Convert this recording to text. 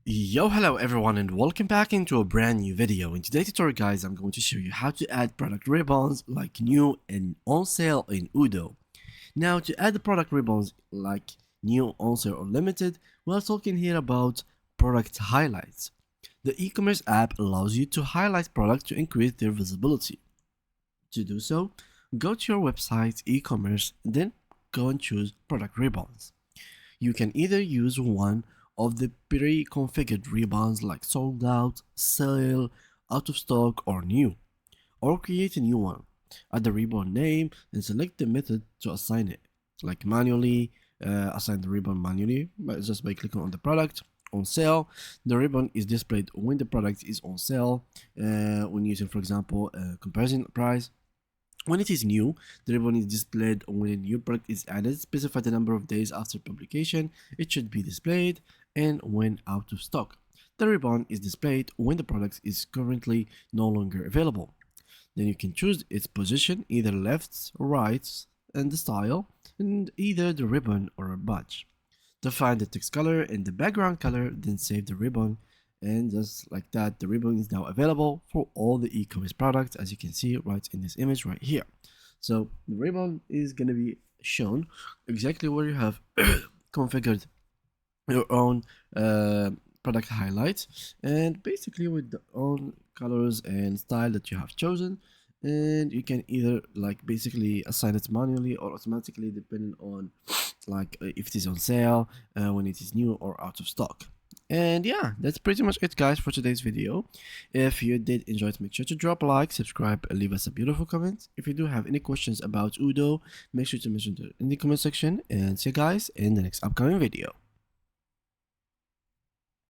Yo, hello everyone and welcome back into a brand new video. In today's tutorial guys, I'm going to show you how to add product ribbons like new and on sale in Odoo. Now to add the product ribbons like new, on sale or limited, we're talking here about product highlights. The e-commerce app allows you to highlight products to increase their visibility. To do so, go to your website's e-commerce, then go and choose product ribbons. You can either use one of the pre-configured ribbons like sold out, sale, out of stock or new, or create a new one. Add the ribbon name and select the method to assign it, like manually assign the ribbon manually just by clicking on the product. On sale, the ribbon is displayed when the product is on sale, when using for example comparison price. When it is new, the ribbon is displayed when a new product is added. Specify the number of days after publication it should be displayed, and when out of stock. The ribbon is displayed when the product is currently no longer available. Then you can choose its position, either left or right, and the style, and either the ribbon or a badge. Define the text color and the background color, then save the ribbon. And just like that, the ribbon is now available for all the e-commerce products, as you can see right in this image right here. So the ribbon is going to be shown exactly where you have configured your own product highlights, and basically with the own colors and style that you have chosen. And you can either like basically assign it manually or automatically depending on like if it is on sale, when it is new or out of stock. And yeah, that's pretty much it guys for today's video. If you did enjoy it, make sure to drop a like, subscribe, and leave us a beautiful comment. If you do have any questions about Odoo, make sure to mention it in the comment section, and see you guys in the next upcoming video.